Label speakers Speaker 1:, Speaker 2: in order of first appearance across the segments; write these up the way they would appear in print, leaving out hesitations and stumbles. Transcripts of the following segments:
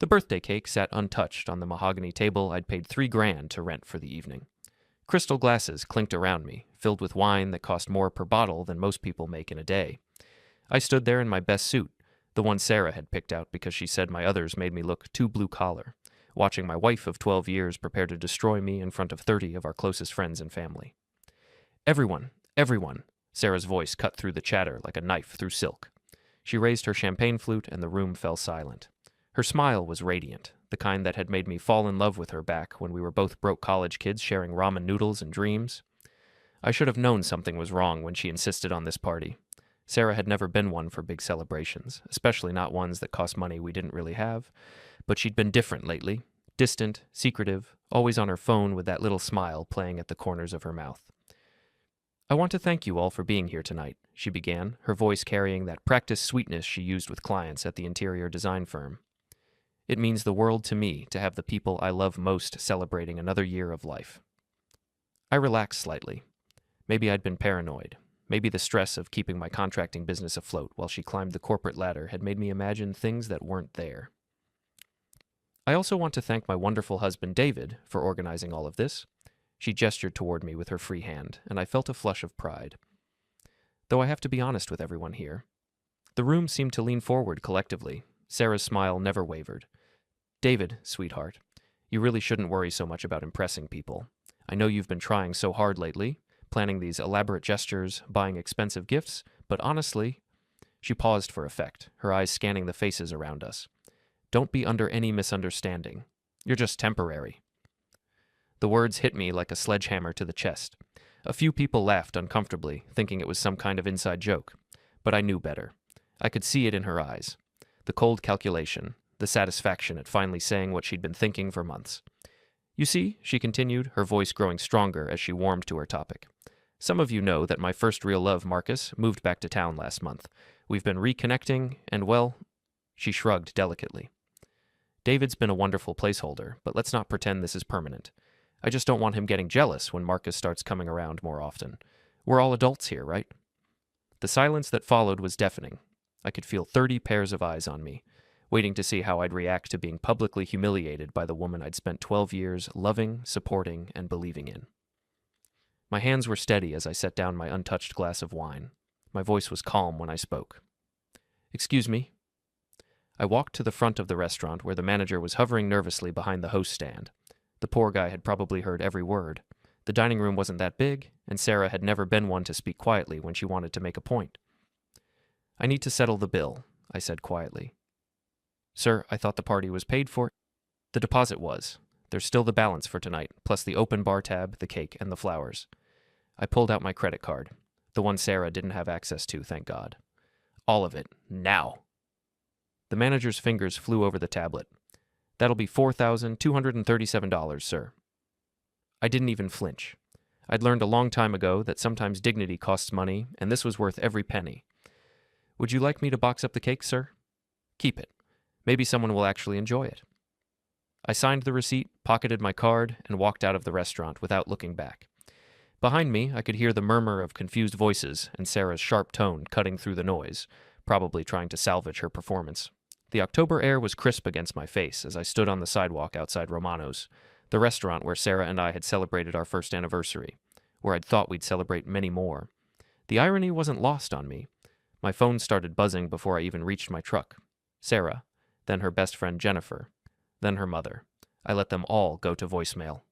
Speaker 1: The birthday cake sat untouched on the mahogany table I'd paid $3,000 to rent for the evening. Crystal glasses clinked around me, filled with wine that cost more per bottle than most people make in a day. I stood there in my best suit, the one Sarah had picked out because she said my others made me look too blue-collar, watching my wife of 12 years prepare to destroy me in front of 30 of our closest friends and family. Everyone, Sarah's voice cut through the chatter like a knife through silk. She raised her champagne flute and the room fell silent. Her smile was radiant, the kind that had made me fall in love with her back when we were both broke college kids sharing ramen noodles and dreams. I should have known something was wrong when she insisted on this party. Sarah had never been one for big celebrations, especially not ones that cost money we didn't really have, but she'd been different lately, distant, secretive, always on her phone with that little smile playing at the corners of her mouth. "I want to thank you all for being here tonight," she began, her voice carrying that practiced sweetness she used with clients at the interior design firm. "It means the world to me to have the people I love most celebrating another year of life." I relaxed slightly. Maybe I'd been paranoid. Maybe the stress of keeping my contracting business afloat while she climbed the corporate ladder had made me imagine things that weren't there. "I also want to thank my wonderful husband David for organizing all of this." She gestured toward me with her free hand, and I felt a flush of pride. Though I have to be honest with everyone here. The room seemed to lean forward collectively. Sarah's smile never wavered. "David, sweetheart, you really shouldn't worry so much about impressing people. I know you've been trying so hard lately, planning these elaborate gestures, buying expensive gifts, but honestly..." She paused for effect, her eyes scanning the faces around us. "Don't be under any misunderstanding. You're just temporary." The words hit me like a sledgehammer to the chest. A few people laughed uncomfortably, thinking it was some kind of inside joke. But I knew better. I could see it in her eyes. The cold calculation, the satisfaction at finally saying what she'd been thinking for months. "You see," she continued, her voice growing stronger as she warmed to her topic. "Some of you know that my first real love, Marcus, moved back to town last month. We've been reconnecting, and well..." She shrugged delicately. "David's been a wonderful placeholder, but let's not pretend this is permanent. I just don't want him getting jealous when Marcus starts coming around more often. We're all adults here, right?" The silence that followed was deafening. I could feel 30 pairs of eyes on me, waiting to see how I'd react to being publicly humiliated by the woman I'd spent 12 years loving, supporting, and believing in. My hands were steady as I set down my untouched glass of wine. My voice was calm when I spoke. "Excuse me." I walked to the front of the restaurant where the manager was hovering nervously behind the host stand. The poor guy had probably heard every word. The dining room wasn't that big, and Sarah had never been one to speak quietly when she wanted to make a point. "I need to settle the bill," I said quietly. "Sir, I thought the party was paid for." "The deposit was. There's still the balance for tonight, plus the open bar tab, the cake, and the flowers." I pulled out my credit card, the one Sarah didn't have access to, thank God. "All of it, now." The manager's fingers flew over the tablet. "That'll be $4,237, sir." I didn't even flinch. I'd learned a long time ago that sometimes dignity costs money, and this was worth every penny. "Would you like me to box up the cake, sir?" "Keep it. Maybe someone will actually enjoy it." I signed the receipt, pocketed my card, and walked out of the restaurant without looking back. Behind me, I could hear the murmur of confused voices and Sarah's sharp tone cutting through the noise, probably trying to salvage her performance. The October air was crisp against my face as I stood on the sidewalk outside Romano's, the restaurant where Sarah and I had celebrated our first anniversary, where I'd thought we'd celebrate many more. The irony wasn't lost on me. My phone started buzzing before I even reached my truck. Sarah, then her best friend Jennifer, then her mother. I let them all go to voicemail.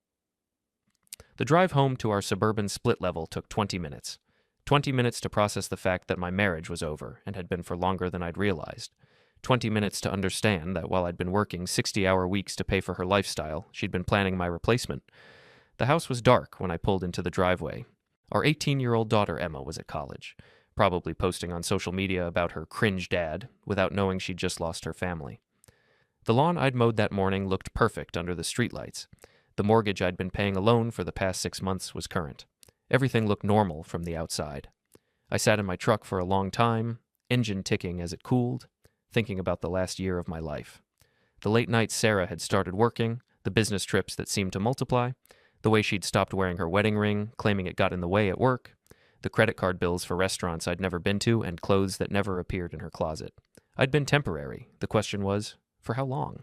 Speaker 1: The drive home to our suburban split level took 20 minutes. 20 minutes to process the fact that my marriage was over and had been for longer than I'd realized. 20 minutes to understand that while I'd been working 60-hour weeks to pay for her lifestyle, she'd been planning my replacement. The house was dark when I pulled into the driveway. Our 18-year-old daughter Emma was at college, probably posting on social media about her cringe dad without knowing she'd just lost her family. The lawn I'd mowed that morning looked perfect under the streetlights. The mortgage I'd been paying alone for the past 6 months was current. Everything looked normal from the outside. I sat in my truck for a long time, engine ticking as it cooled, thinking about the last year of my life. The late nights Sarah had started working, the business trips that seemed to multiply, the way she'd stopped wearing her wedding ring, claiming it got in the way at work, the credit card bills for restaurants I'd never been to, and clothes that never appeared in her closet. I'd been temporary. The question was, for how long?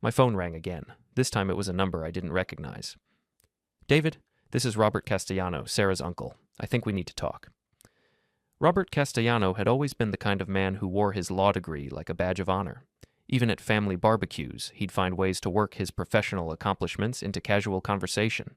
Speaker 1: My phone rang again. This time it was a number I didn't recognize. "David, this is Robert Castellano, Sarah's uncle. I think we need to talk." Robert Castellano had always been the kind of man who wore his law degree like a badge of honor. Even at family barbecues, he'd find ways to work his professional accomplishments into casual conversation.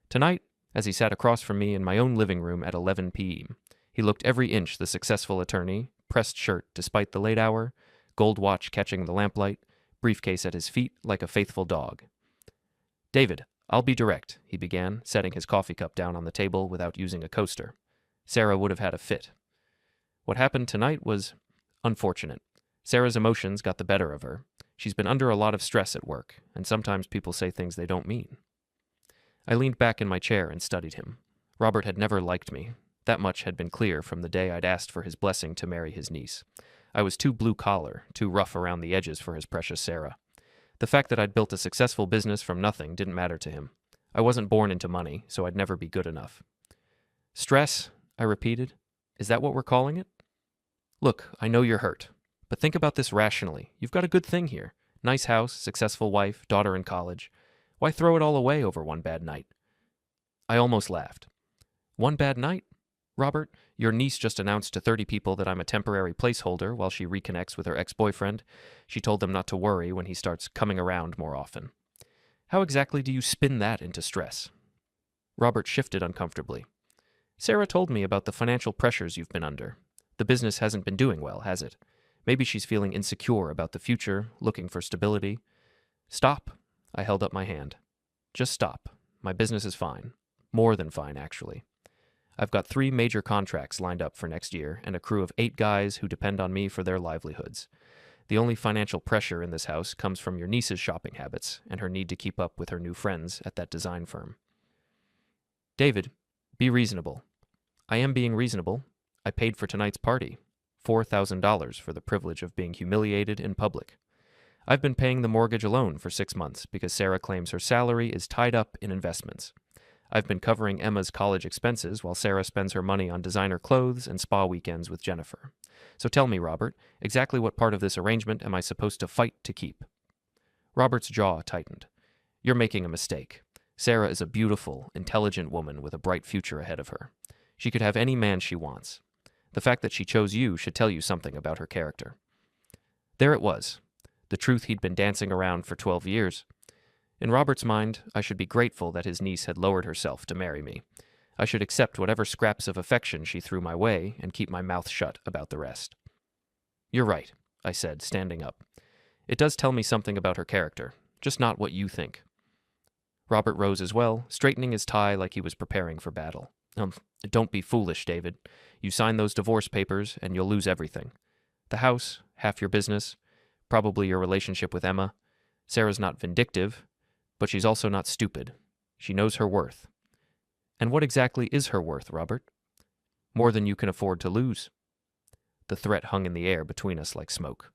Speaker 1: Tonight, as he sat across from me in my own living room at 11 p.m., he looked every inch the successful attorney, pressed shirt despite the late hour, gold watch catching the lamplight, briefcase at his feet like a faithful dog. "David, I'll be direct," he began, setting his coffee cup down on the table without using a coaster. Sarah would have had a fit. What happened tonight was unfortunate. Sarah's emotions got the better of her. She's been under a lot of stress at work, and sometimes people say things they don't mean. I leaned back in my chair and studied him. Robert had never liked me. That much had been clear from the day I'd asked for his blessing to marry his niece. I was too blue-collar, too rough around the edges for his precious Sarah. The fact that I'd built a successful business from nothing didn't matter to him. I wasn't born into money, so I'd never be good enough. "Stress?" I repeated. "Is that what we're calling it?" "Look, I know you're hurt, but think about this rationally. You've got a good thing here. Nice house, successful wife, daughter in college. Why throw it all away over one bad night?" I almost laughed. "One bad night? Robert, your niece just announced to 30 people that I'm a temporary placeholder while she reconnects with her ex-boyfriend. She told them not to worry when he starts coming around more often. How exactly do you spin that into stress?" Robert shifted uncomfortably. "Sarah told me about the financial pressures you've been under. The business hasn't been doing well, has it? Maybe she's feeling insecure about the future, looking for stability." "Stop." I held up my hand. "Just stop. My business is fine. More than fine, actually. I've got 3 major contracts lined up for next year and a crew of 8 guys who depend on me for their livelihoods. The only financial pressure in this house comes from your niece's shopping habits and her need to keep up with her new friends at that design firm." "David, be reasonable." "I am being reasonable. I paid for tonight's party. $4,000 for the privilege of being humiliated in public. I've been paying the mortgage alone for 6 months because Sarah claims her salary is tied up in investments. I've been covering Emma's college expenses while Sarah spends her money on designer clothes and spa weekends with Jennifer. So tell me, Robert, exactly what part of this arrangement am I supposed to fight to keep?" Robert's jaw tightened. "You're making a mistake. Sarah is a beautiful, intelligent woman with a bright future ahead of her. She could have any man she wants. The fact that she chose you should tell you something about her character." There it was, the truth he'd been dancing around for 12 years. In Robert's mind, I should be grateful that his niece had lowered herself to marry me. I should accept whatever scraps of affection she threw my way and keep my mouth shut about the rest. "You're right," I said, standing up. "It does tell me something about her character, just not what you think." Robert rose as well, straightening his tie like he was preparing for battle. Don't be foolish, David. You sign those divorce papers and you'll lose everything. The house, half your business, probably your relationship with Emma. Sarah's not vindictive, but she's also not stupid. She knows her worth. And what exactly is her worth, Robert? More than you can afford to lose." The threat hung in the air between us like smoke.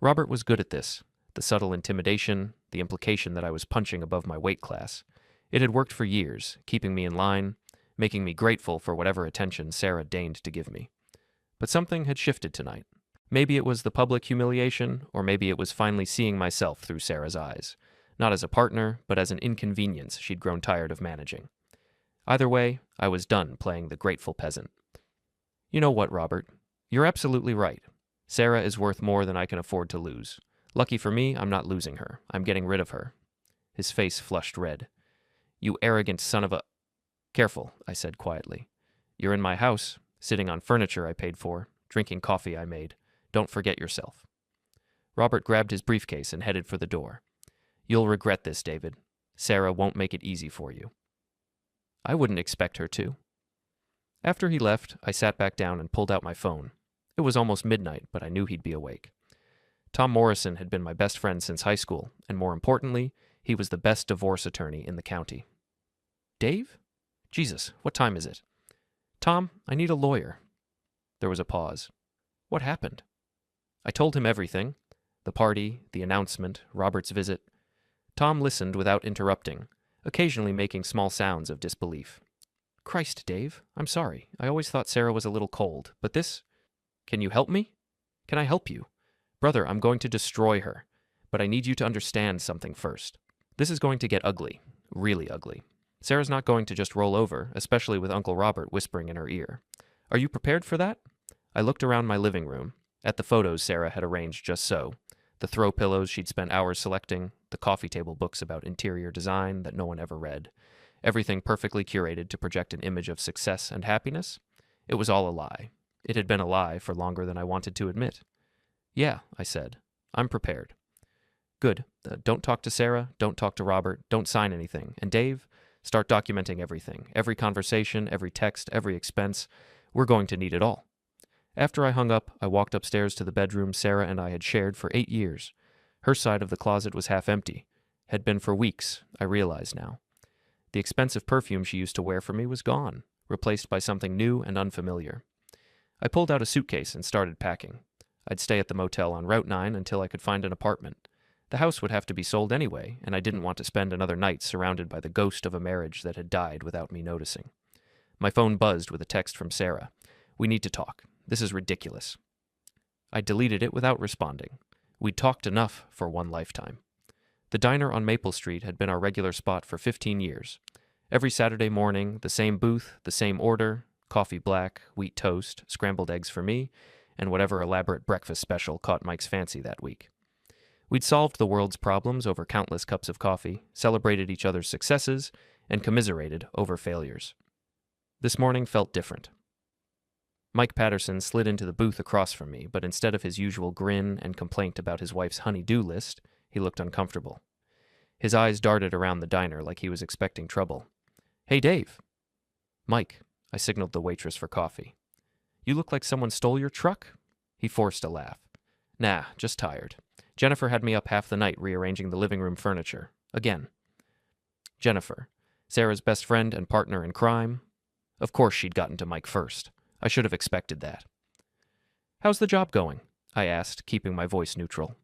Speaker 1: Robert was good at this, the subtle intimidation, the implication that I was punching above my weight class. It had worked for years, keeping me in line, making me grateful for whatever attention Sarah deigned to give me. But something had shifted tonight. Maybe it was the public humiliation, or maybe it was finally seeing myself through Sarah's eyes, not as a partner, but as an inconvenience she'd grown tired of managing. Either way, I was done playing the grateful peasant. "You know what, Robert? You're absolutely right. Sarah is worth more than I can afford to lose. Lucky for me, I'm not losing her. I'm getting rid of her." His face flushed red. "You arrogant son of a—" "Careful," I said quietly. "You're in my house, sitting on furniture I paid for, drinking coffee I made. Don't forget yourself." Robert grabbed his briefcase and headed for the door. "You'll regret this, David. Sarah won't make it easy for you." I wouldn't expect her to. After he left, I sat back down and pulled out my phone. It was almost midnight, but I knew he'd be awake. Tom Morrison had been my best friend since high school, and more importantly, he was the best divorce attorney in the county. "Dave? Jesus, what time is it?" "Tom, I need a lawyer." There was a pause. "What happened?" I told him everything. The party, the announcement, Robert's visit. Tom listened without interrupting, occasionally making small sounds of disbelief. "Christ, Dave, I'm sorry. I always thought Sarah was a little cold, but this... Can you help me? Can I help you? Brother, I'm going to destroy her. But I need you to understand something first. This is going to get ugly, really ugly. Sarah's not going to just roll over, especially with Uncle Robert whispering in her ear. Are you prepared for that? I looked around my living room, at the photos Sarah had arranged just so, the throw pillows she'd spent hours selecting, the coffee table books about interior design that no one ever read, everything perfectly curated to project an image of success and happiness. It was all a lie. It had been a lie for longer than I wanted to admit. Yeah, I said. I'm prepared. Good. Don't talk to Sarah, don't talk to Robert, don't sign anything. And Dave, start documenting everything. Every conversation, every text, every expense. We're going to need it all. After I hung up, I walked upstairs to the bedroom Sarah and I had shared for 8 years. Her side of the closet was half empty. Had been for weeks, I realize now. The expensive perfume she used to wear for me was gone, replaced by something new and unfamiliar. I pulled out a suitcase and started packing. I'd stay at the motel on Route 9 until I could find an apartment. The house would have to be sold anyway, and I didn't want to spend another night surrounded by the ghost of a marriage that had died without me noticing. My phone buzzed with a text from Sarah. We need to talk. This is ridiculous. I deleted it without responding. We'd talked enough for one lifetime. The diner on Maple Street had been our regular spot for 15 years. Every Saturday morning, the same booth, the same order, coffee black, wheat toast, scrambled eggs for me, and whatever elaborate breakfast special caught Mike's fancy that week. We'd solved the world's problems over countless cups of coffee, celebrated each other's successes, and commiserated over failures. This morning felt different. Mike Patterson slid into the booth across from me, but instead of his usual grin and complaint about his wife's honey-do list, he looked uncomfortable. His eyes darted around the diner like he was expecting trouble. Hey, Dave. Mike, I signaled the waitress for coffee. You look like someone stole your truck? He forced a laugh. Nah, just tired. Jennifer had me up half the night rearranging the living room furniture. Again. Jennifer, Sarah's best friend and partner in crime. Of course she'd gotten to Mike first. I should have expected that. How's the job going? I asked, keeping my voice neutral.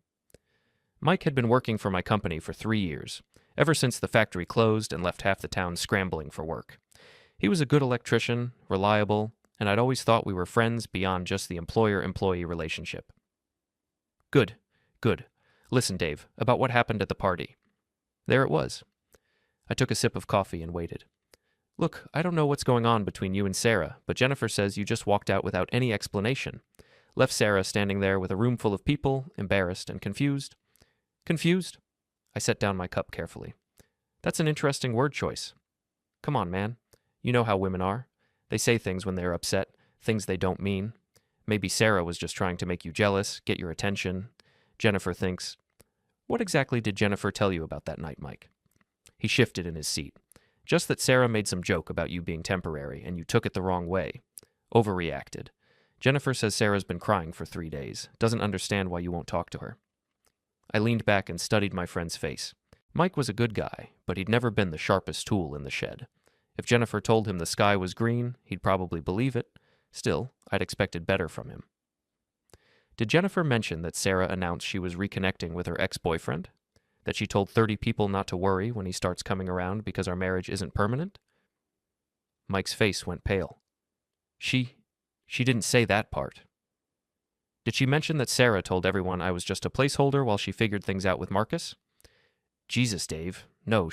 Speaker 1: Mike had been working for my company for 3 years, ever since the factory closed and left half the town scrambling for work. He was a good electrician, reliable, and I'd always thought we were friends beyond just the employer-employee relationship. Good. Listen, Dave, about what happened at the party. There it was. I took a sip of coffee and waited. Look, I don't know what's going on between you and Sarah, but Jennifer says you just walked out without any explanation. Left Sarah standing there with a room full of people, embarrassed and confused. Confused? I set down my cup carefully. That's an interesting word choice. Come on, man. You know how women are. They say things when they're upset, things they don't mean. Maybe Sarah was just trying to make you jealous, get your attention. Jennifer thinks. What exactly did Jennifer tell you about that night, Mike? He shifted in his seat. Just that Sarah made some joke about you being temporary, and you took it the wrong way. Overreacted. Jennifer says Sarah's been crying for 3 days. Doesn't understand why you won't talk to her. I leaned back and studied my friend's face. Mike was a good guy, but he'd never been the sharpest tool in the shed. If Jennifer told him the sky was green, he'd probably believe it. Still, I'd expected better from him. Did Jennifer mention that Sarah announced she was reconnecting with her ex-boyfriend? That she told 30 people not to worry when he starts coming around because our marriage isn't permanent? Mike's face went pale. She didn't say that part. Did she mention that Sarah told everyone I was just a placeholder while she figured things out with Marcus? Jesus, Dave. No,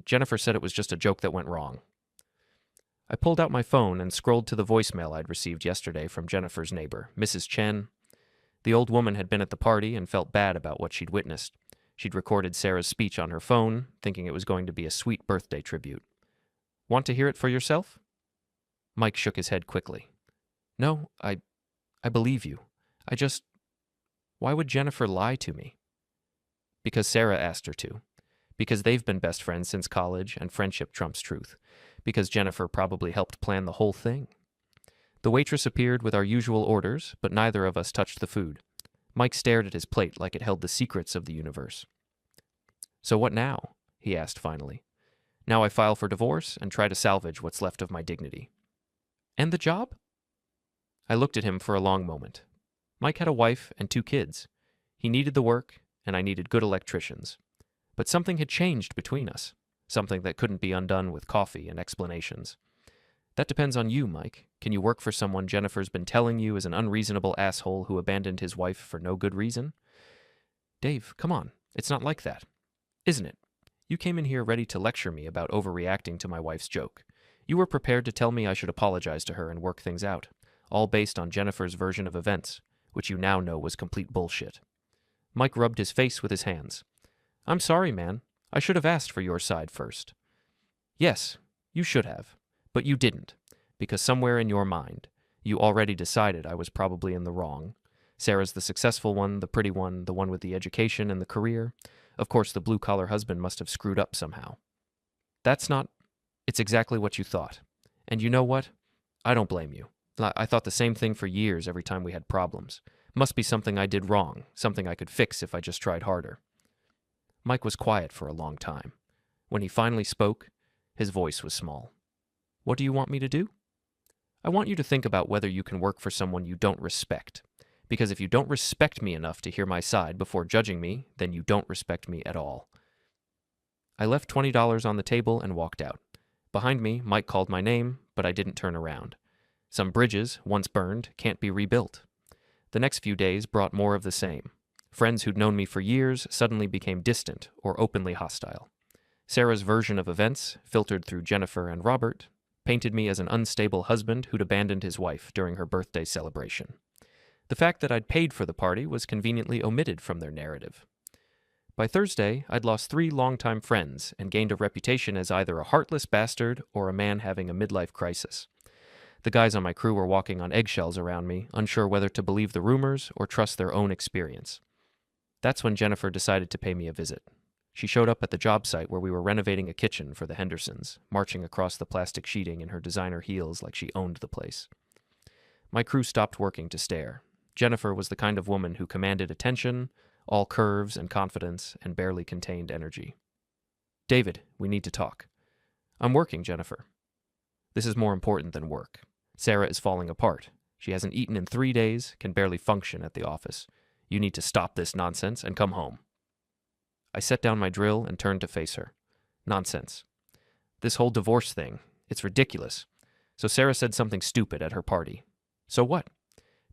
Speaker 1: Jennifer said it was just a joke that went wrong. I pulled out my phone and scrolled to the voicemail I'd received yesterday from Jennifer's neighbor, Mrs. Chen. The old woman had been at the party and felt bad about what she'd witnessed. She'd recorded Sarah's speech on her phone, thinking it was going to be a sweet birthday tribute. Want to hear it for yourself? Mike shook his head quickly. No, I believe you. Why would Jennifer lie to me? Because Sarah asked her to. Because they've been best friends since college and friendship trumps truth. Because Jennifer probably helped plan the whole thing. The waitress appeared with our usual orders, but neither of us touched the food. Mike stared at his plate like it held the secrets of the universe. So what now? He asked finally. Now I file for divorce and try to salvage what's left of my dignity. And the job? I looked at him for a long moment. Mike had a wife and 2 kids. He needed the work, and I needed good electricians. But something had changed between us, something that couldn't be undone with coffee and explanations. That depends on you, Mike. Can you work for someone Jennifer's been telling you is an unreasonable asshole who abandoned his wife for no good reason? Dave, come on. It's not like that, isn't it? You came in here ready to lecture me about overreacting to my wife's joke. You were prepared to tell me I should apologize to her and work things out, all based on Jennifer's version of events, which you now know was complete bullshit. Mike rubbed his face with his hands. I'm sorry, man. I should have asked for your side first. Yes, you should have, but you didn't, because somewhere in your mind, you already decided I was probably in the wrong. Sarah's the successful one, the pretty one, the one with the education and the career. Of course, the blue-collar husband must have screwed up somehow. It's exactly what you thought. And you know what? I don't blame you. I thought the same thing for years every time we had problems. Must be something I did wrong, something I could fix if I just tried harder. Mike was quiet for a long time. When he finally spoke, his voice was small. What do you want me to do? I want you to think about whether you can work for someone you don't respect. Because if you don't respect me enough to hear my side before judging me, then you don't respect me at all. I left $20 on the table and walked out. Behind me, Mike called my name, but I didn't turn around. Some bridges, once burned, can't be rebuilt. The next few days brought more of the same. Friends who'd known me for years suddenly became distant or openly hostile. Sarah's version of events, filtered through Jennifer and Robert, painted me as an unstable husband who'd abandoned his wife during her birthday celebration. The fact that I'd paid for the party was conveniently omitted from their narrative. By Thursday, I'd lost 3 longtime friends and gained a reputation as either a heartless bastard or a man having a midlife crisis. The guys on my crew were walking on eggshells around me, unsure whether to believe the rumors or trust their own experience. That's when Jennifer decided to pay me a visit. She showed up at the job site where we were renovating a kitchen for the Hendersons, marching across the plastic sheeting in her designer heels like she owned the place. My crew stopped working to stare. Jennifer was the kind of woman who commanded attention, all curves and confidence, and barely contained energy. David, we need to talk. I'm working, Jennifer. This is more important than work. Sarah is falling apart. She hasn't eaten in 3 days, can barely function at the office. You need to stop this nonsense and come home. I set down my drill and turned to face her. Nonsense. This whole divorce thing, it's ridiculous. So Sarah said something stupid at her party. So what?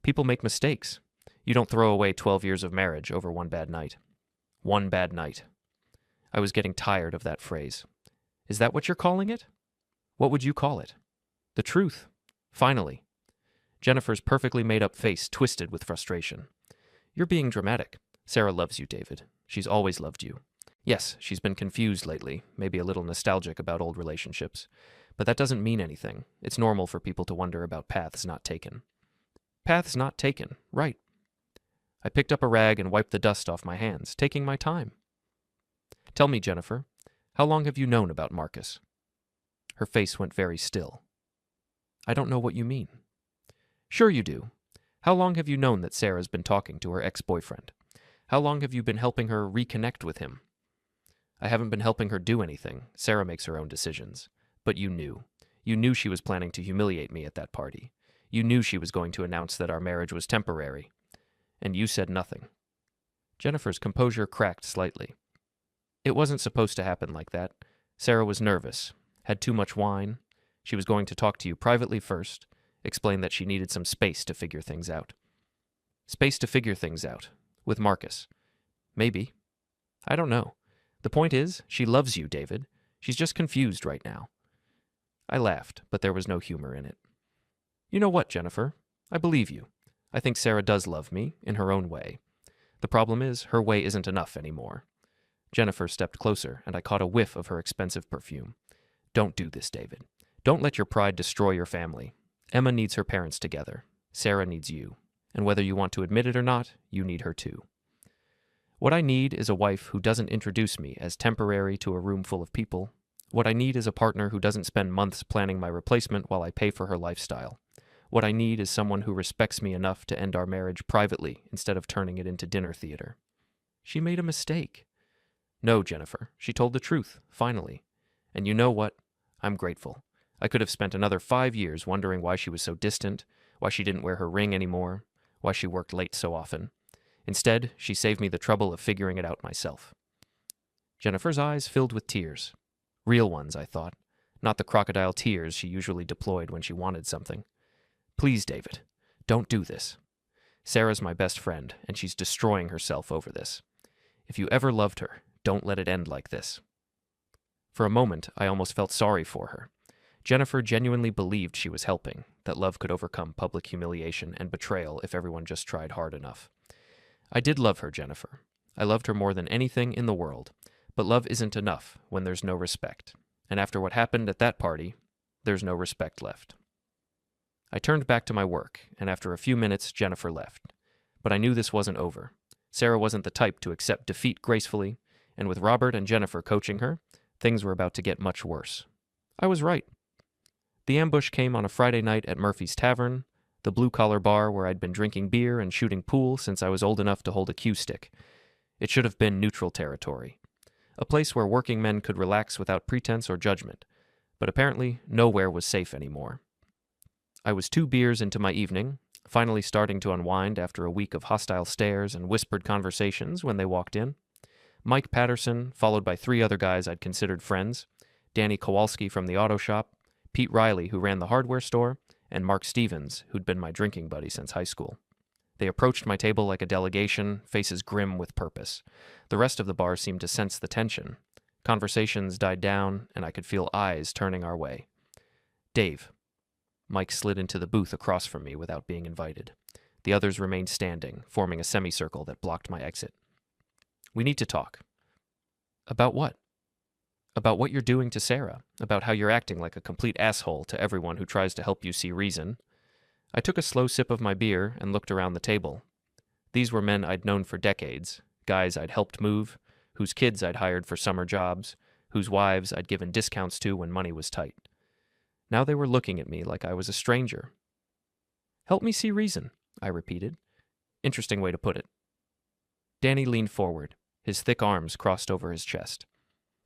Speaker 1: People make mistakes. You don't throw away 12 years of marriage over one bad night. One bad night. I was getting tired of that phrase. Is that what you're calling it? What would you call it? The truth. Finally. Jennifer's perfectly made-up face twisted with frustration. You're being dramatic. Sarah loves you, David. She's always loved you. Yes, she's been confused lately, maybe a little nostalgic about old relationships. But that doesn't mean anything. It's normal for people to wonder about paths not taken. Paths not taken, right. I picked up a rag and wiped the dust off my hands, taking my time. Tell me, Jennifer, how long have you known about Marcus? Her face went very still. I don't know what you mean. Sure you do. How long have you known that Sarah's been talking to her ex-boyfriend? How long have you been helping her reconnect with him? I haven't been helping her do anything. Sarah makes her own decisions. But you knew. You knew she was planning to humiliate me at that party. You knew she was going to announce that our marriage was temporary. And you said nothing. Jennifer's composure cracked slightly. It wasn't supposed to happen like that. Sarah was nervous, had too much wine. She was going to talk to you privately first, explain that she needed some space to figure things out. Space to figure things out. With Marcus. Maybe. I don't know. The point is, she loves you, David. She's just confused right now. I laughed, but there was no humor in it. You know what, Jennifer? I believe you. I think Sarah does love me, in her own way. The problem is, her way isn't enough anymore. Jennifer stepped closer, and I caught a whiff of her expensive perfume. Don't do this, David. Don't let your pride destroy your family. Emma needs her parents together. Sarah needs you. And whether you want to admit it or not, you need her too. What I need is a wife who doesn't introduce me as temporary to a room full of people. What I need is a partner who doesn't spend months planning my replacement while I pay for her lifestyle. What I need is someone who respects me enough to end our marriage privately instead of turning it into dinner theater. She made a mistake. No, Jennifer, she told the truth, finally. And you know what? I'm grateful. I could have spent another 5 years wondering why she was so distant, why she didn't wear her ring anymore, why she worked late so often. Instead, she saved me the trouble of figuring it out myself. Jennifer's eyes filled with tears. Real ones, I thought, not the crocodile tears she usually deployed when she wanted something. Please, David, don't do this. Sarah's my best friend, and she's destroying herself over this. If you ever loved her, don't let it end like this. For a moment, I almost felt sorry for her. Jennifer genuinely believed she was helping, that love could overcome public humiliation and betrayal if everyone just tried hard enough. I did love her, Jennifer. I loved her more than anything in the world. But love isn't enough when there's no respect. And after what happened at that party, there's no respect left. I turned back to my work, and after a few minutes, Jennifer left. But I knew this wasn't over. Sarah wasn't the type to accept defeat gracefully, and with Robert and Jennifer coaching her, things were about to get much worse. I was right. The ambush came on a Friday night at Murphy's Tavern, the blue-collar bar where I'd been drinking beer and shooting pool since I was old enough to hold a cue stick. It should have been neutral territory. A place where working men could relax without pretense or judgment, but apparently nowhere was safe anymore. I was 2 beers into my evening, finally starting to unwind after a week of hostile stares and whispered conversations when they walked in. Mike Patterson, followed by 3 other guys I'd considered friends, Danny Kowalski from the auto shop, Pete Riley, who ran the hardware store, and Mark Stevens, who'd been my drinking buddy since high school. They approached my table like a delegation, faces grim with purpose. The rest of the bar seemed to sense the tension. Conversations died down, and I could feel eyes turning our way. Dave. Mike slid into the booth across from me without being invited. The others remained standing, forming a semicircle that blocked my exit. We need to talk. About what? About what you're doing to Sarah, about how you're acting like a complete asshole to everyone who tries to help you see reason. I took a slow sip of my beer and looked around the table. These were men I'd known for decades, guys I'd helped move, whose kids I'd hired for summer jobs, whose wives I'd given discounts to when money was tight. Now they were looking at me like I was a stranger. Help me see reason, I repeated. Interesting way to put it. Danny leaned forward, his thick arms crossed over his chest.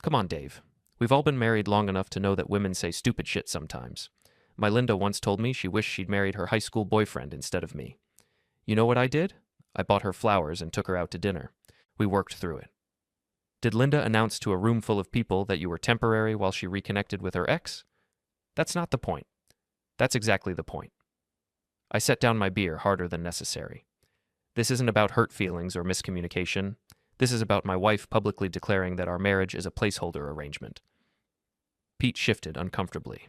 Speaker 1: Come on, Dave. We've all been married long enough to know that women say stupid shit sometimes. My Linda once told me she wished she'd married her high school boyfriend instead of me. You know what I did? I bought her flowers and took her out to dinner. We worked through it. Did Linda announce to a room full of people that you were temporary while she reconnected with her ex? That's not the point. That's exactly the point. I set down my beer harder than necessary. This isn't about hurt feelings or miscommunication. This is about my wife publicly declaring that our marriage is a placeholder arrangement. Pete shifted uncomfortably.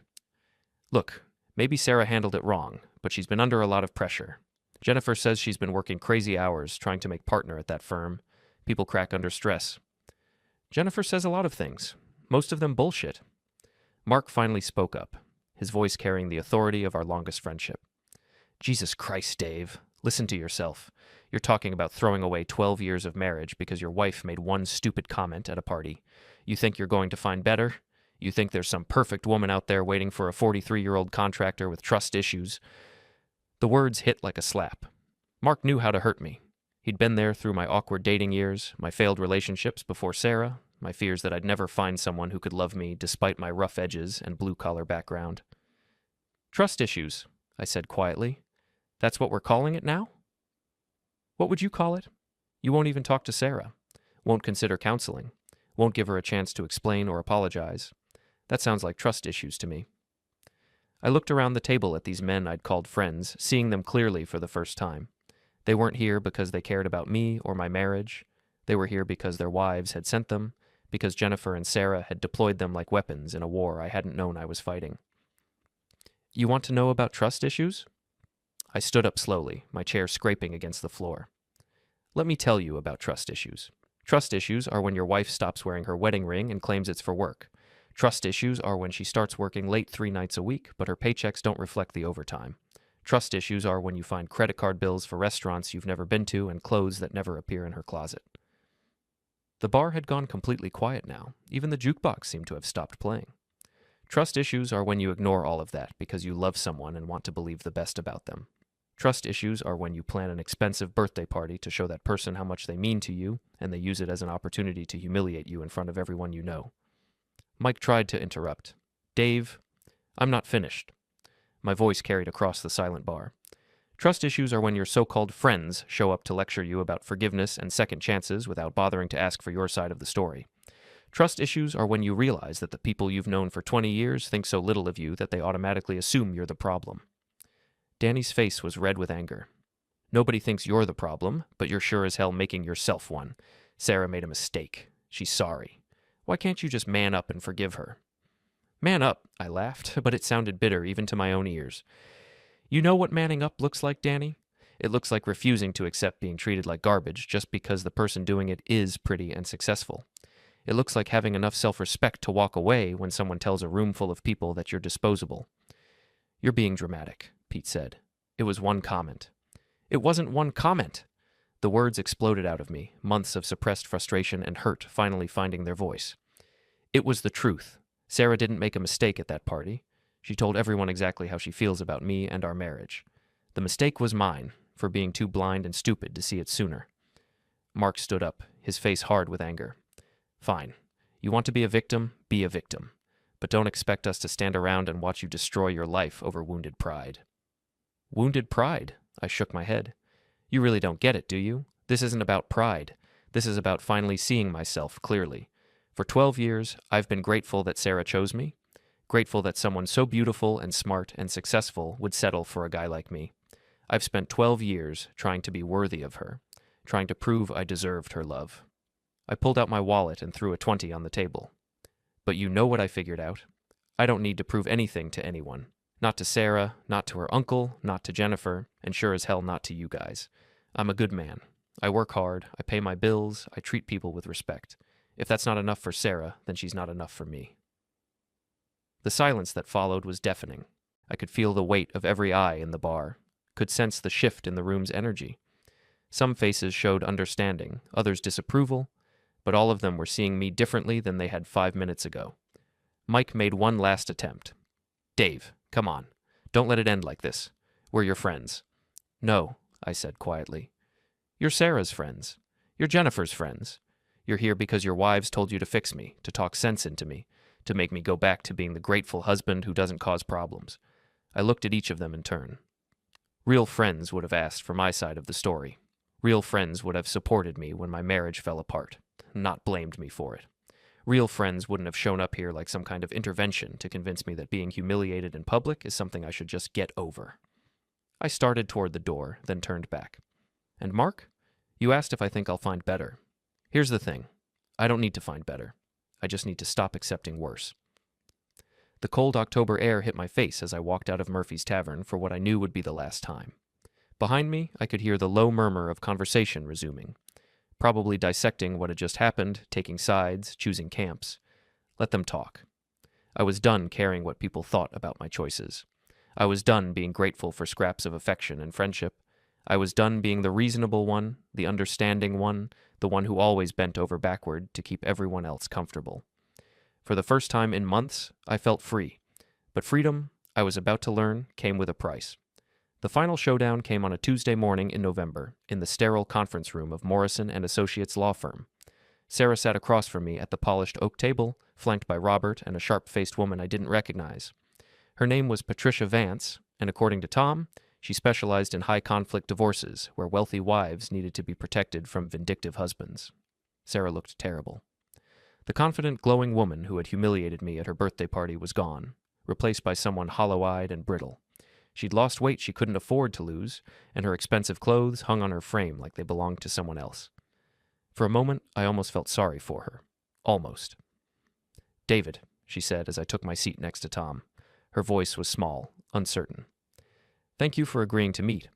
Speaker 1: Look, maybe Sarah handled it wrong, but she's been under a lot of pressure. Jennifer says she's been working crazy hours trying to make partner at that firm. People crack under stress. Jennifer says a lot of things, most of them bullshit. Mark finally spoke up, his voice carrying the authority of our longest friendship. Jesus Christ, Dave. Listen to yourself. You're talking about throwing away 12 years of marriage because your wife made one stupid comment at a party. You think you're going to find better? You think there's some perfect woman out there waiting for a 43-year-old contractor with trust issues? The words hit like a slap. Mark knew how to hurt me. He'd been there through my awkward dating years, my failed relationships before Sarah, my fears that I'd never find someone who could love me despite my rough edges and blue-collar background. Trust issues, I said quietly. That's what we're calling it now? What would you call it? You won't even talk to Sarah. Won't consider counseling. Won't give her a chance to explain or apologize. That sounds like trust issues to me. I looked around the table at these men I'd called friends, seeing them clearly for the first time. They weren't here because they cared about me or my marriage. They were here because their wives had sent them, because Jennifer and Sarah had deployed them like weapons in a war I hadn't known I was fighting. You want to know about trust issues? I stood up slowly, my chair scraping against the floor. Let me tell you about trust issues. Trust issues are when your wife stops wearing her wedding ring and claims it's for work. Trust issues are when she starts working late 3 nights a week, but her paychecks don't reflect the overtime. Trust issues are when you find credit card bills for restaurants you've never been to and clothes that never appear in her closet. The bar had gone completely quiet now. Even the jukebox seemed to have stopped playing. Trust issues are when you ignore all of that because you love someone and want to believe the best about them. Trust issues are when you plan an expensive birthday party to show that person how much they mean to you, and they use it as an opportunity to humiliate you in front of everyone you know. Mike tried to interrupt. Dave, I'm not finished. My voice carried across the silent bar. Trust issues are when your so-called friends show up to lecture you about forgiveness and second chances without bothering to ask for your side of the story. Trust issues are when you realize that the people you've known for 20 years think so little of you that they automatically assume you're the problem. Danny's face was red with anger. Nobody thinks you're the problem, but you're sure as hell making yourself one. Sarah made a mistake. She's sorry. Why can't you just man up and forgive her? Man up, I laughed, but it sounded bitter even to my own ears. You know what manning up looks like, Danny? It looks like refusing to accept being treated like garbage just because the person doing it is pretty and successful. It looks like having enough self-respect to walk away when someone tells a room full of people that you're disposable. You're being dramatic, Pete said. It was one comment. It wasn't one comment! The words exploded out of me, months of suppressed frustration and hurt finally finding their voice. It was the truth. Sarah didn't make a mistake at that party. She told everyone exactly how she feels about me and our marriage. The mistake was mine, for being too blind and stupid to see it sooner. Mark stood up, his face hard with anger. Fine. You want to be a victim? Be a victim. But don't expect us to stand around and watch you destroy your life over wounded pride. Wounded pride? I shook my head. You really don't get it, do you? This isn't about pride. This is about finally seeing myself clearly. For 12 years, I've been grateful that Sarah chose me. Grateful that someone so beautiful and smart and successful would settle for a guy like me. I've spent 12 years trying to be worthy of her, trying to prove I deserved her love. I pulled out my wallet and threw a 20 on the table. But you know what I figured out? I don't need to prove anything to anyone. Not to Sarah, not to her uncle, not to Jennifer, and sure as hell not to you guys. I'm a good man. I work hard, I pay my bills, I treat people with respect. If that's not enough for Sarah, then she's not enough for me. The silence that followed was deafening. I could feel the weight of every eye in the bar, could sense the shift in the room's energy. Some faces showed understanding, others disapproval, but all of them were seeing me differently than they had 5 minutes ago. Mike made one last attempt. Dave, come on. Don't let it end like this. We're your friends. No, I said quietly. You're Sarah's friends. You're Jennifer's friends. You're here because your wives told you to fix me, to talk sense into me, to make me go back to being the grateful husband who doesn't cause problems. I looked at each of them in turn. Real friends would have asked for my side of the story. Real friends would have supported me when my marriage fell apart, not blamed me for it. Real friends wouldn't have shown up here like some kind of intervention to convince me that being humiliated in public is something I should just get over. I started toward the door, then turned back. And Mark, you asked if I think I'll find better. Here's the thing. I don't need to find better. I just need to stop accepting worse. The cold October air hit my face as I walked out of Murphy's Tavern for what I knew would be the last time. Behind me, I could hear the low murmur of conversation resuming, probably dissecting what had just happened, taking sides, choosing camps. Let them talk. I was done caring what people thought about my choices. I was done being grateful for scraps of affection and friendship. I was done being the reasonable one, the understanding one, the one who always bent over backward to keep everyone else comfortable. For the first time in months, I felt free. But freedom, I was about to learn, came with a price. The final showdown came on a Tuesday morning in November, in the sterile conference room of Morrison and Associates law firm. Sarah sat across from me at the polished oak table, flanked by Robert and a sharp-faced woman I didn't recognize. Her name was Patricia Vance, and according to Tom, she specialized in high-conflict divorces where wealthy wives needed to be protected from vindictive husbands. Sarah looked terrible. The confident, glowing woman who had humiliated me at her birthday party was gone, replaced by someone hollow-eyed and brittle. She'd lost weight she couldn't afford to lose, and her expensive clothes hung on her frame like they belonged to someone else. For a moment, I almost felt sorry for her. Almost. David, she said as I took my seat next to Tom. Her voice was small, uncertain. Thank you for agreeing to meet.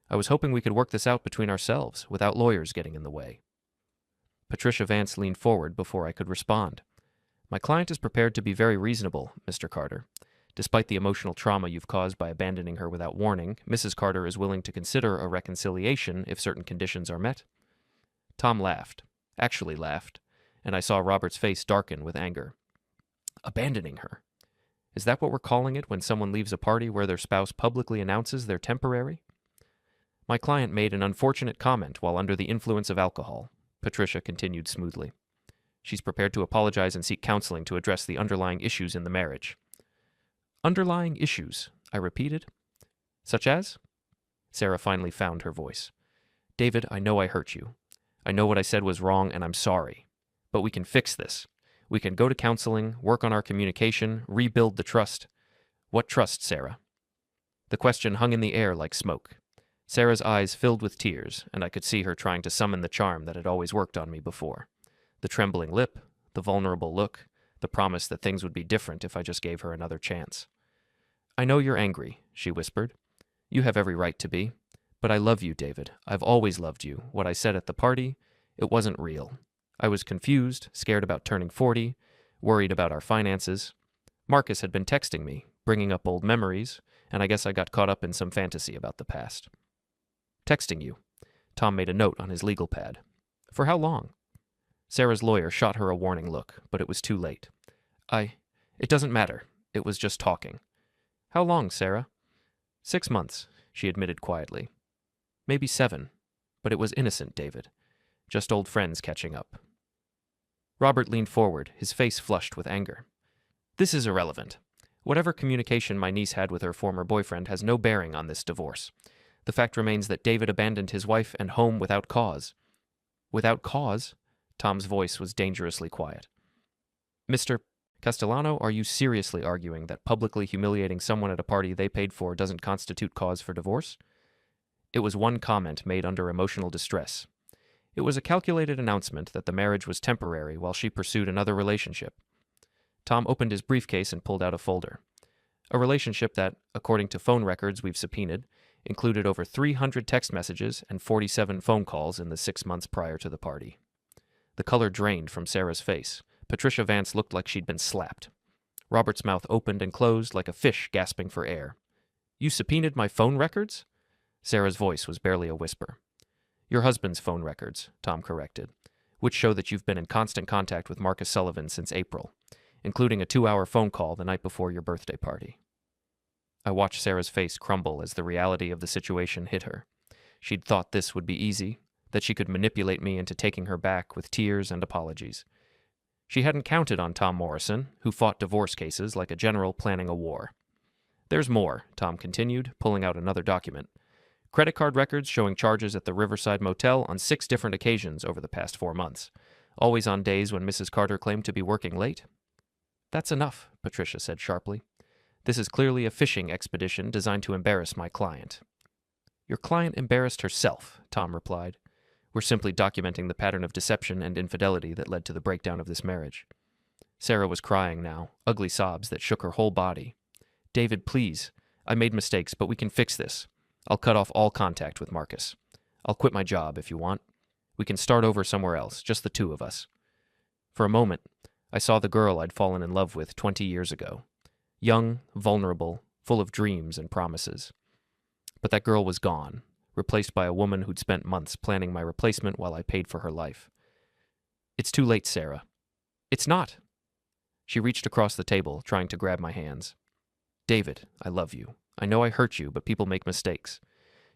Speaker 1: I was hoping we could work this out between ourselves, without lawyers getting in the way. Patricia Vance leaned forward before I could respond. My client is prepared to be very reasonable, Mr. Carter. Despite the emotional trauma you've caused by abandoning her without warning, Mrs. Carter is willing to consider a reconciliation if certain conditions are met. Tom laughed, actually laughed, and I saw Robert's face darken with anger. Abandoning her? Is that what we're calling it when someone leaves a party where their spouse publicly announces they're temporary? My client made an unfortunate comment while under the influence of alcohol, Patricia continued smoothly. She's prepared to apologize and seek counseling to address the underlying issues in the marriage. Underlying issues, I repeated. Such as? Sarah finally found her voice. David, I know I hurt you. I know what I said was wrong, and I'm sorry. But we can fix this. We can go to counseling, work on our communication, rebuild the trust. What trust, Sarah? The question hung in the air like smoke. Sarah's eyes filled with tears, and I could see her trying to summon the charm that had always worked on me before. The trembling lip, the vulnerable look, the promise that things would be different if I just gave her another chance. "I know you're angry," she whispered. "You have every right to be. But I love you, David. I've always loved you. What I said at the party, it wasn't real. I was confused, scared about turning 40, worried about our finances. Marcus had been texting me, bringing up old memories, and I guess I got caught up in some fantasy about the past." "Texting you." Tom made a note on his legal pad. "For how long?" Sarah's lawyer shot her a warning look, but it was too late. It doesn't matter. It was just talking." "How long, Sarah?" 6 months, she admitted quietly. "Maybe 7, but it was innocent, David. Just old friends catching up." Robert leaned forward, his face flushed with anger. "This is irrelevant. Whatever communication my niece had with her former boyfriend has no bearing on this divorce. The fact remains that David abandoned his wife and home without cause." "Without cause?" Tom's voice was dangerously quiet. "Mr. Castellano, are you seriously arguing that publicly humiliating someone at a party they paid for doesn't constitute cause for divorce?" It was one comment made under emotional distress. It was a calculated announcement that the marriage was temporary while she pursued another relationship. Tom opened his briefcase and pulled out a folder. A relationship that, according to phone records we've subpoenaed, included over 300 text messages and 47 phone calls in the 6 months prior to the party. The color drained from Sarah's face. Patricia Vance looked like she'd been slapped. Robert's mouth opened and closed like a fish gasping for air. "You subpoenaed my phone records?" Sarah's voice was barely a whisper. "Your husband's phone records," Tom corrected, "which show that you've been in constant contact with Marcus Sullivan since April, including a 2-hour phone call the night before your birthday party." I watched Sarah's face crumble as the reality of the situation hit her. She'd thought this would be easy, that she could manipulate me into taking her back with tears and apologies. She hadn't counted on Tom Morrison, who fought divorce cases like a general planning a war. "There's more," Tom continued, pulling out another document. "Credit card records showing charges at the Riverside Motel on 6 different occasions over the past 4 months, always on days when Mrs. Carter claimed to be working late." "That's enough," Patricia said sharply. "This is clearly a fishing expedition designed to embarrass my client." "Your client embarrassed herself," Tom replied. "We're simply documenting the pattern of deception and infidelity that led to the breakdown of this marriage." Sarah was crying now, ugly sobs that shook her whole body. "David, please. I made mistakes, but we can fix this. I'll cut off all contact with Marcus. I'll quit my job if you want. We can start over somewhere else, just the 2 of us." For a moment, I saw the girl I'd fallen in love with 20 years ago. Young, vulnerable, full of dreams and promises. But that girl was gone, replaced by a woman who'd spent months planning my replacement while I paid for her life. "It's too late, Sarah." "It's not." She reached across the table, trying to grab my hands. "David, I love you. I know I hurt you, but people make mistakes.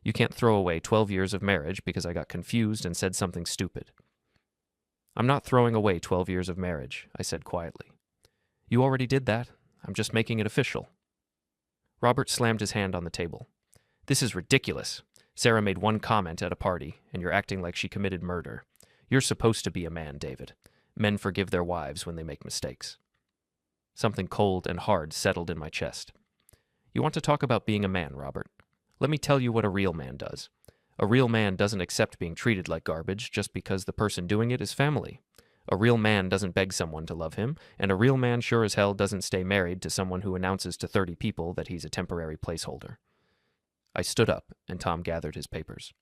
Speaker 1: You can't throw away 12 years of marriage because I got confused and said something stupid." "I'm not throwing away 12 years of marriage," I said quietly. "You already did that. I'm just making it official." Robert slammed his hand on the table. "This is ridiculous. Sarah made one comment at a party, and you're acting like she committed murder. You're supposed to be a man, David. Men forgive their wives when they make mistakes." Something cold and hard settled in my chest. "You want to talk about being a man, Robert? Let me tell you what a real man does. A real man doesn't accept being treated like garbage just because the person doing it is family. A real man doesn't beg someone to love him, and a real man sure as hell doesn't stay married to someone who announces to 30 people that he's a temporary placeholder." I stood up, and Tom gathered his papers.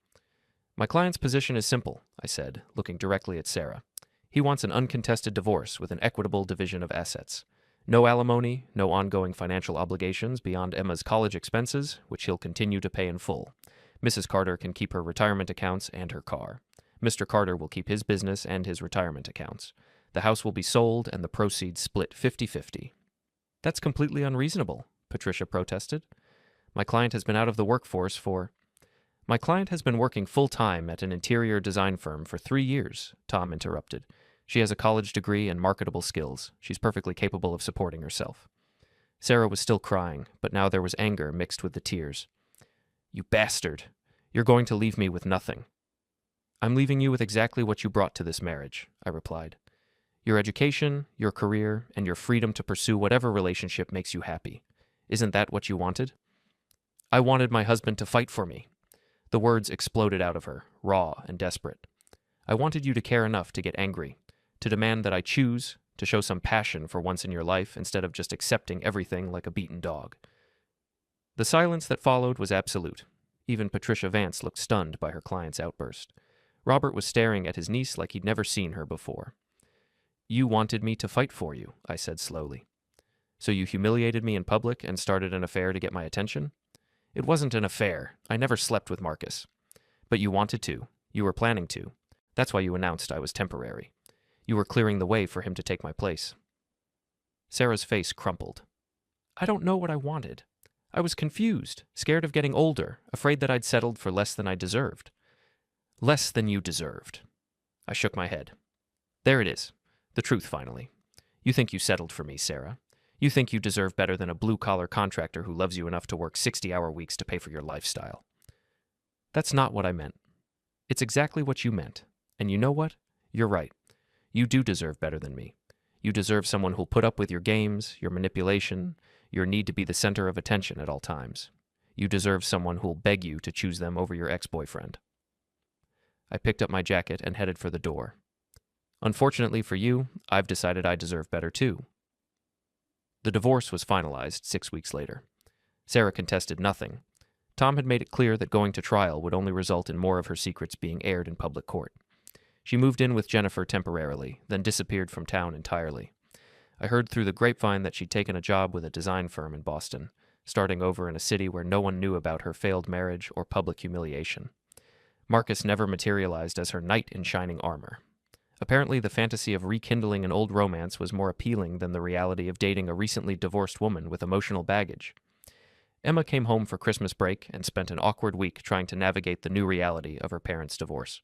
Speaker 1: "My client's position is simple," I said, looking directly at Sarah. "He wants an uncontested divorce with an equitable division of assets. No alimony, no ongoing financial obligations beyond Emma's college expenses, which he'll continue to pay in full. Mrs. Carter can keep her retirement accounts and her car. Mr. Carter will keep his business and his retirement accounts. The house will be sold and the proceeds split 50-50. "That's completely unreasonable," Patricia protested. My client has been out of the workforce for..." "My client has been working full-time at an interior design firm for 3 years," Tom interrupted. "She has a college degree and marketable skills. She's perfectly capable of supporting herself." Sarah was still crying, but now there was anger mixed with the tears. "You bastard! You're going to leave me with nothing." "I'm leaving you with exactly what you brought to this marriage," I replied. "Your education, your career, and your freedom to pursue whatever relationship makes you happy. Isn't that what you wanted?" "I wanted my husband to fight for me." The words exploded out of her, raw and desperate. I wanted you to care enough to get angry, to demand that I choose, to show some passion for once in your life instead of just accepting everything like a beaten dog. The silence that followed was absolute. Even Patricia Vance looked stunned by her client's outburst. Robert was staring at his niece like he'd never seen her before. You wanted me to fight for you, I said slowly. So you humiliated me in public and started an affair to get my attention? It wasn't an affair. I never slept with Marcus. But you wanted to. You were planning to. That's why you announced I was temporary. You were clearing the way for him to take my place. Sarah's face crumpled. I don't know what I wanted. I was confused, scared of getting older, afraid that I'd settled for less than I deserved. Less than you deserved. I shook my head. There it is. The truth, finally. You think you settled for me, Sarah. You think you deserve better than a blue-collar contractor who loves you enough to work 60-hour weeks to pay for your lifestyle. That's not what I meant. It's exactly what you meant. And you know what? You're right. You do deserve better than me. You deserve someone who'll put up with your games, your manipulation, your need to be the center of attention at all times. You deserve someone who'll beg you to choose them over your ex-boyfriend. I picked up my jacket and headed for the door. Unfortunately for you, I've decided I deserve better too. The divorce was finalized 6 weeks later. Sarah contested nothing. Tom had made it clear that going to trial would only result in more of her secrets being aired in public court. She moved in with Jennifer temporarily, then disappeared from town entirely. I heard through the grapevine that she'd taken a job with a design firm in Boston, starting over in a city where no one knew about her failed marriage or public humiliation. Marcus never materialized as her knight in shining armor. Apparently, the fantasy of rekindling an old romance was more appealing than the reality of dating a recently divorced woman with emotional baggage. Emma came home for Christmas break and spent an awkward week trying to navigate the new reality of her parents' divorce.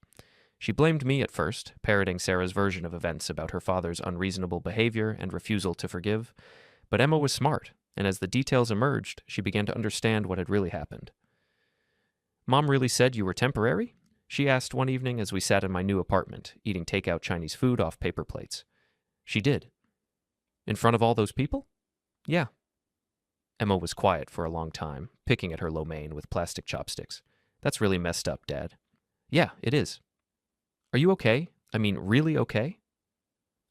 Speaker 1: She blamed me at first, parroting Sarah's version of events about her father's unreasonable behavior and refusal to forgive, but Emma was smart, and as the details emerged, she began to understand what had really happened. Mom really said you were temporary? She asked one evening as we sat in my new apartment, eating takeout Chinese food off paper plates. She did. In front of all those people? Yeah. Emma was quiet for a long time, picking at her lo mein with plastic chopsticks. That's really messed up, Dad. Yeah, it is. Are you okay? I mean, really okay?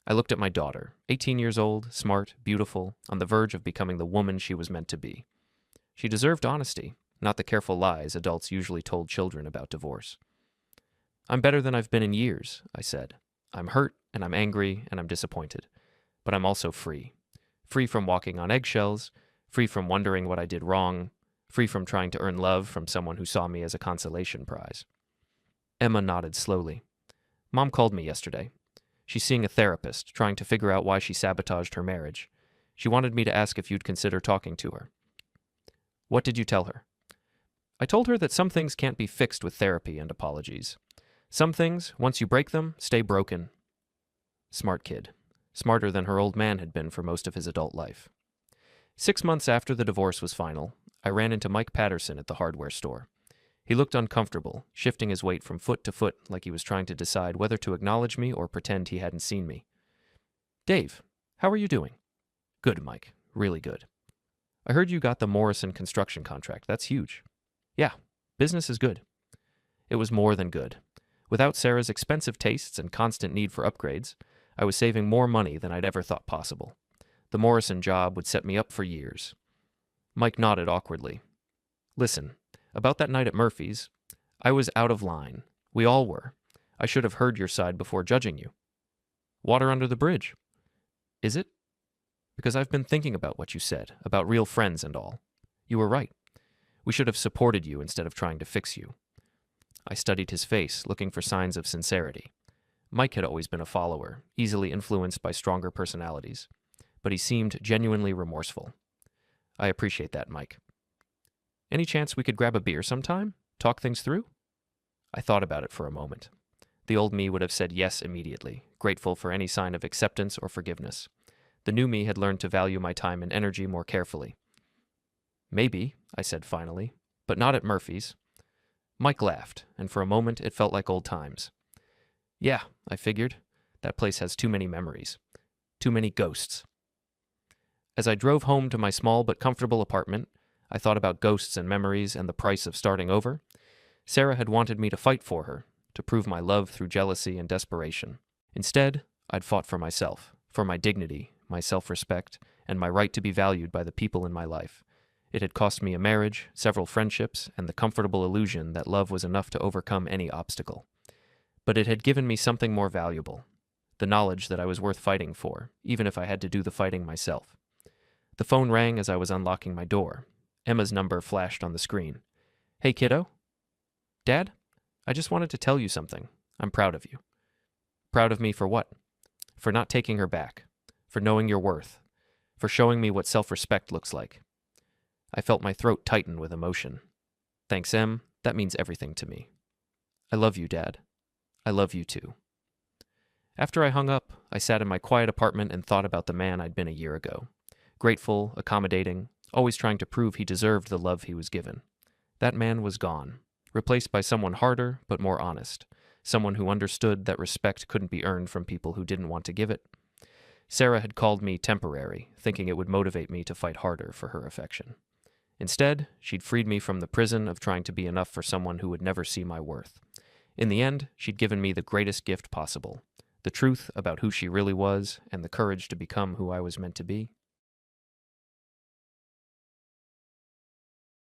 Speaker 1: I looked at my daughter, 18 years old, smart, beautiful, on the verge of becoming the woman she was meant to be. She deserved honesty, not the careful lies adults usually told children about divorce. I'm better than I've been in years, I said. I'm hurt, and I'm angry, and I'm disappointed. But I'm also free. Free from walking on eggshells, free from wondering what I did wrong, free from trying to earn love from someone who saw me as a consolation prize. Emma nodded slowly. Mom called me yesterday. She's seeing a therapist, trying to figure out why she sabotaged her marriage. She wanted me to ask if you'd consider talking to her. What did you tell her? I told her that some things can't be fixed with therapy and apologies. Some things, once you break them, stay broken. Smart kid. Smarter than her old man had been for most of his adult life. 6 months after the divorce was final, I ran into Mike Patterson at the hardware store. He looked uncomfortable, shifting his weight from foot to foot like he was trying to decide whether to acknowledge me or pretend he hadn't seen me. Dave, how are you doing? Good, Mike. Really good. I heard you got the Morrison construction contract. That's huge. Yeah, business is good. It was more than good. Without Sarah's expensive tastes and constant need for upgrades, I was saving more money than I'd ever thought possible. The Morrison job would set me up for years. Mike nodded awkwardly. Listen, about that night at Murphy's, I was out of line. We all were. I should have heard your side before judging you. Water under the bridge. Is it? Because I've been thinking about what you said, about real friends and all. You were right. We should have supported you instead of trying to fix you. I studied his face, looking for signs of sincerity. Mike had always been a follower, easily influenced by stronger personalities, but he seemed genuinely remorseful. I appreciate that, Mike. Any chance we could grab a beer sometime? Talk things through? I thought about it for a moment. The old me would have said yes immediately, grateful for any sign of acceptance or forgiveness. The new me had learned to value my time and energy more carefully. Maybe, I said finally, but not at Murphy's. Mike laughed, and for a moment it felt like old times. Yeah, I figured. That place has too many memories. Too many ghosts. As I drove home to my small but comfortable apartment, I thought about ghosts and memories and the price of starting over. Sarah had wanted me to fight for her, to prove my love through jealousy and desperation. Instead, I'd fought for myself, for my dignity, my self-respect, and my right to be valued by the people in my life. It had cost me a marriage, several friendships, and the comfortable illusion that love was enough to overcome any obstacle. But it had given me something more valuable, the knowledge that I was worth fighting for, even if I had to do the fighting myself. The phone rang as I was unlocking my door. Emma's number flashed on the screen. "Hey, kiddo?" "Dad? I just wanted to tell you something. I'm proud of you." "Proud of me for what?" "For not taking her back. For knowing your worth. For showing me what self-respect looks like." I felt my throat tighten with emotion. "Thanks, Em. That means everything to me." "I love you, Dad. I love you too." After I hung up, I sat in my quiet apartment and thought about the man I'd been a year ago. Grateful, accommodating, always trying to prove he deserved the love he was given. That man was gone, replaced by someone harder but more honest, someone who understood that respect couldn't be earned from people who didn't want to give it. Sarah had called me temporary, thinking it would motivate me to fight harder for her affection. Instead, she'd freed me from the prison of trying to be enough for someone who would never see my worth. In the end, she'd given me the greatest gift possible, the truth about who she really was and the courage to become who I was meant to be.